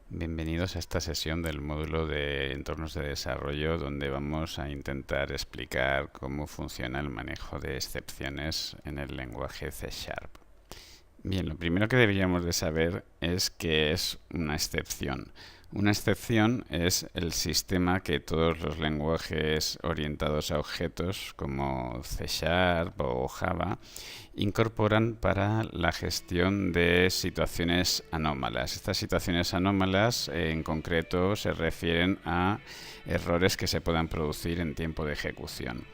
Bienvenidos a esta sesión del módulo de entornos de desarrollo donde vamos a intentar explicar cómo funciona el manejo de excepciones en el lenguaje C#. Bien, lo primero que deberíamos de saber es qué es una excepción. Una excepción es el sistema que todos los lenguajes orientados a objetos como C# o Java incorporan para la gestión de situaciones anómalas. Estas situaciones anómalas en concreto se refieren a errores que se puedan producir en tiempo de ejecución.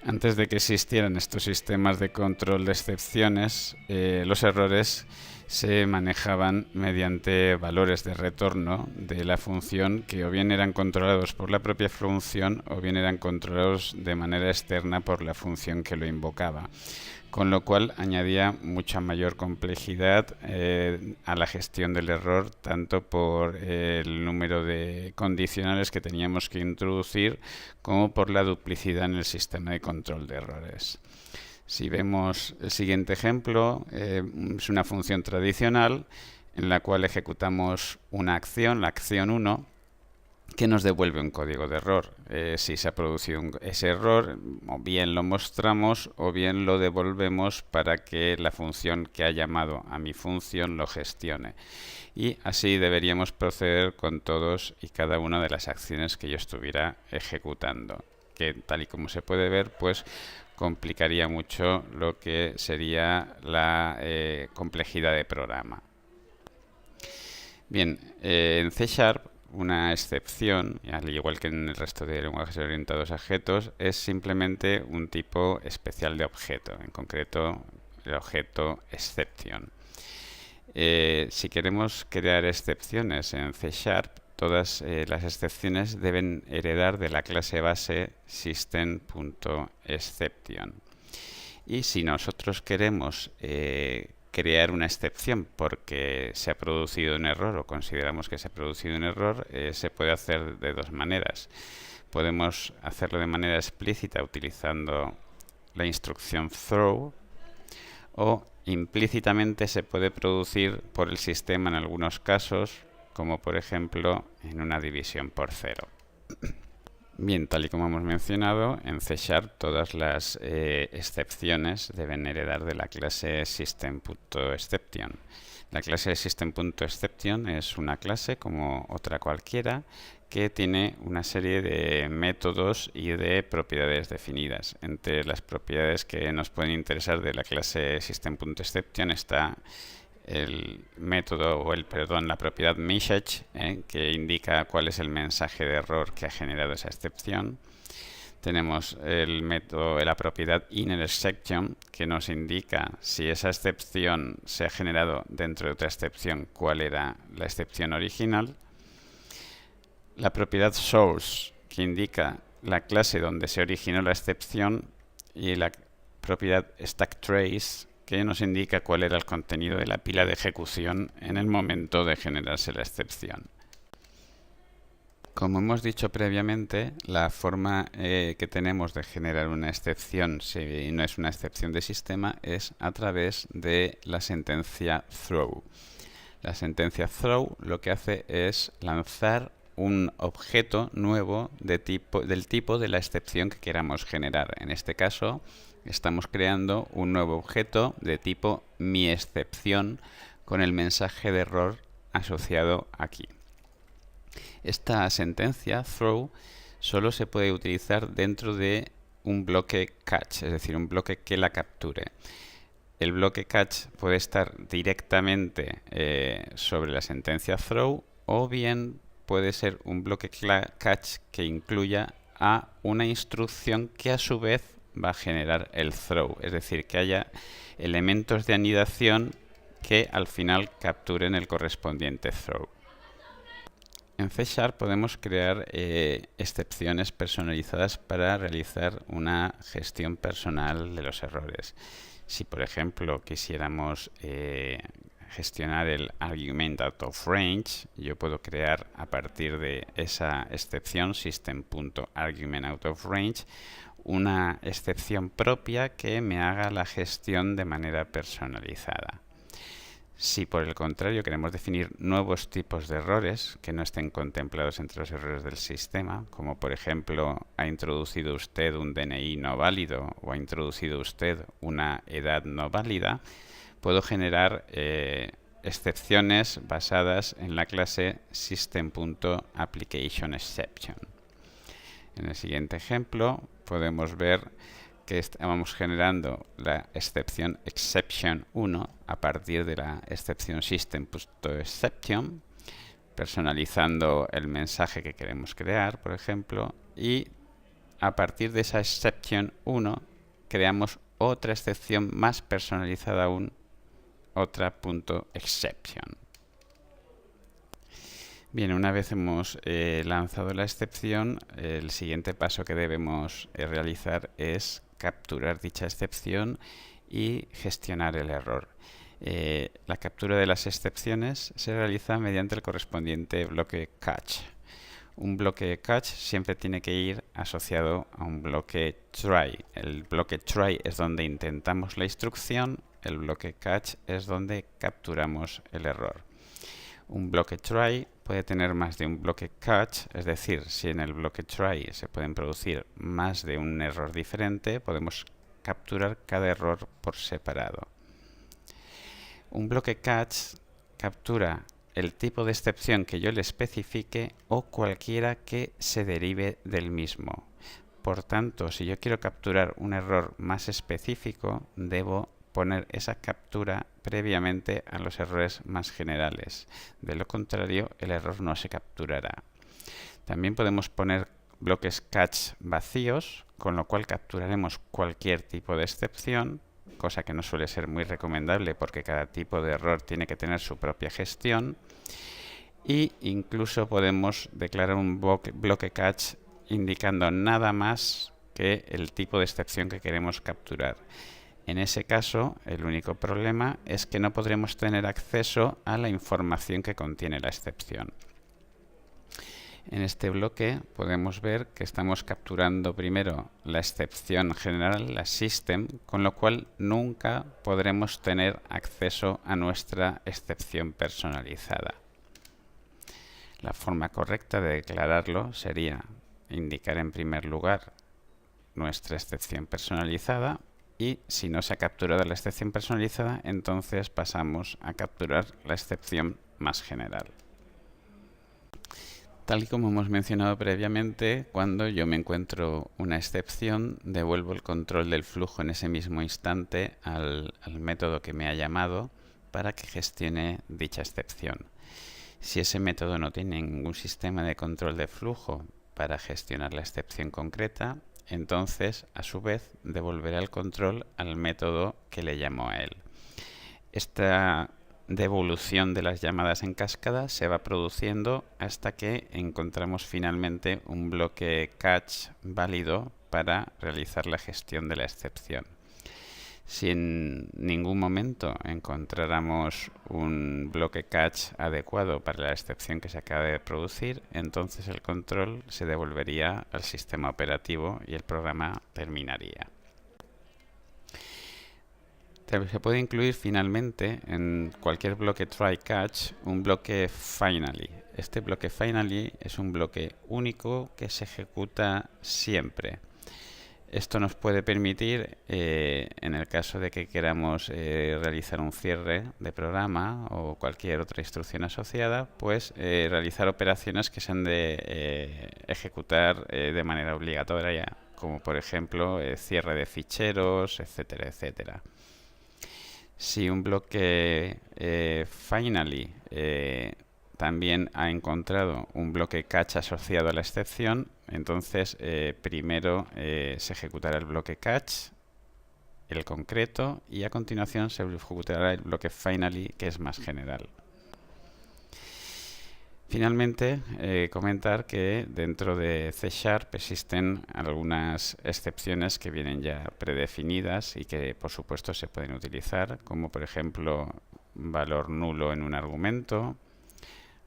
Antes de que existieran estos sistemas de control de excepciones, los errores se manejaban mediante valores de retorno de la función que o bien eran controlados por la propia función o bien eran controlados de manera externa por la función que lo invocaba, con lo cual añadía mucha mayor complejidad a la gestión del error, tanto por el número de condicionales que teníamos que introducir como por la duplicidad en el sistema de control de errores. Si vemos el siguiente ejemplo, es una función tradicional en la cual ejecutamos una acción, la acción 1, que nos devuelve un código de error. Si se ha producido ese error, o bien lo mostramos o bien lo devolvemos para que la función que ha llamado a mi función lo gestione. Y así deberíamos proceder con todos y cada una de las acciones que yo estuviera ejecutando, que tal y como se puede ver, pues complicaría mucho lo que sería la complejidad de programa. Bien, en C# una excepción, al igual que en el resto de lenguajes orientados a objetos, es simplemente un tipo especial de objeto, en concreto el objeto exception. Si queremos crear excepciones en C#, todas las excepciones deben heredar de la clase base system.exception. Y si nosotros queremos crear una excepción porque se ha producido un error o consideramos que se ha producido un error, se puede hacer de dos maneras. Podemos hacerlo de manera explícita utilizando la instrucción throw, o implícitamente se puede producir por el sistema en algunos casos, como por ejemplo en una división por cero. Bien, tal y como hemos mencionado, en C# todas las excepciones deben heredar de la clase system.exception. La clase system.exception es una clase como otra cualquiera que tiene una serie de métodos y de propiedades definidas. Entre las propiedades que nos pueden interesar de la clase system.exception está el método la propiedad message, que indica cuál es el mensaje de error que ha generado esa excepción. Tenemos el método, la propiedad innerSection, que nos indica si esa excepción se ha generado dentro de otra excepción, cuál era la excepción original. La propiedad source, que indica la clase donde se originó la excepción, y la propiedad stackTrace, que nos indica cuál era el contenido de la pila de ejecución en el momento de generarse la excepción. Como hemos dicho previamente, la forma que tenemos de generar una excepción, si no es una excepción de sistema, es a través de la sentencia throw. La sentencia throw lo que hace es lanzar un objeto nuevo del tipo de la excepción que queramos generar. En este caso, estamos creando un nuevo objeto de tipo miExcepción con el mensaje de error asociado aquí. Esta sentencia, throw, solo se puede utilizar dentro de un bloque catch, es decir, un bloque que la capture. El bloque catch puede estar directamente sobre la sentencia throw, o bien puede ser un bloque catch que incluya a una instrucción que a su vez va a generar el throw, es decir, que haya elementos de anidación que al final capturen el correspondiente throw. En C# podemos crear excepciones personalizadas para realizar una gestión personal de los errores. Si por ejemplo quisiéramos gestionar el argument out of range, yo puedo crear a partir de esa excepción system.argumentOutOfRange una excepción propia que me haga la gestión de manera personalizada. Si por el contrario queremos definir nuevos tipos de errores que no estén contemplados entre los errores del sistema, como por ejemplo ha introducido usted un DNI no válido o ha introducido usted una edad no válida, puedo generar excepciones basadas en la clase system.applicationException. En el siguiente ejemplo podemos ver que estamos generando la excepción exception 1 a partir de la excepción system.exception, personalizando el mensaje que queremos crear, por ejemplo, y a partir de esa exception 1 creamos otra excepción más personalizada aún, otra .exception. Bien, una vez hemos lanzado la excepción, el siguiente paso que debemos realizar es capturar dicha excepción y gestionar el error. La captura de las excepciones se realiza mediante el correspondiente bloque catch. Un bloque catch siempre tiene que ir asociado a un bloque try. El bloque try es donde intentamos la instrucción, el bloque catch es donde capturamos el error. Un bloque try puede tener más de un bloque catch, es decir, si en el bloque try se pueden producir más de un error diferente, podemos capturar cada error por separado. Un bloque catch captura el tipo de excepción que yo le especifique o cualquiera que se derive del mismo. Por tanto, si yo quiero capturar un error más específico, debo poner esa captura previamente a los errores más generales. De lo contrario, el error no se capturará. También podemos poner bloques catch vacíos, con lo cual capturaremos cualquier tipo de excepción, cosa que no suele ser muy recomendable porque cada tipo de error tiene que tener su propia gestión. Y incluso podemos declarar un bloque catch indicando nada más que el tipo de excepción que queremos capturar. En ese caso, el único problema es que no podremos tener acceso a la información que contiene la excepción. En este bloque podemos ver que estamos capturando primero la excepción general, la system, con lo cual nunca podremos tener acceso a nuestra excepción personalizada. La forma correcta de declararlo sería indicar en primer lugar nuestra excepción personalizada y si no se ha capturado la excepción personalizada, entonces pasamos a capturar la excepción más general. Tal y como hemos mencionado previamente, cuando yo me encuentro una excepción, devuelvo el control del flujo en ese mismo instante al método que me ha llamado para que gestione dicha excepción. Si ese método no tiene ningún sistema de control de flujo para gestionar la excepción concreta, entonces, a su vez, devolverá el control al método que le llamó a él. Esta devolución de las llamadas en cascada se va produciendo hasta que encontramos finalmente un bloque catch válido para realizar la gestión de la excepción. Si en ningún momento encontráramos un bloque catch adecuado para la excepción que se acaba de producir, entonces el control se devolvería al sistema operativo y el programa terminaría. Se puede incluir finalmente en cualquier bloque try catch un bloque finally. Este bloque finally es un bloque único que se ejecuta siempre. Esto nos puede permitir, en el caso de que queramos realizar un cierre de programa o cualquier otra instrucción asociada, pues realizar operaciones que se han de ejecutar de manera obligatoria, como por ejemplo cierre de ficheros, etcétera, etcétera. Si un bloque finally también ha encontrado un bloque catch asociado a la excepción, entonces primero se ejecutará el bloque catch, el concreto, y a continuación se ejecutará el bloque finally, que es más general. Finalmente, comentar que dentro de C# existen algunas excepciones que vienen ya predefinidas y que por supuesto se pueden utilizar, como por ejemplo valor nulo en un argumento,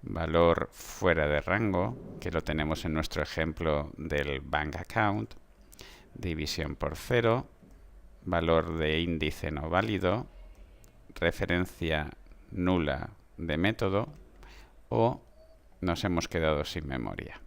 valor fuera de rango, que lo tenemos en nuestro ejemplo del bank account, división por cero, valor de índice no válido, referencia nula de método o nos hemos quedado sin memoria.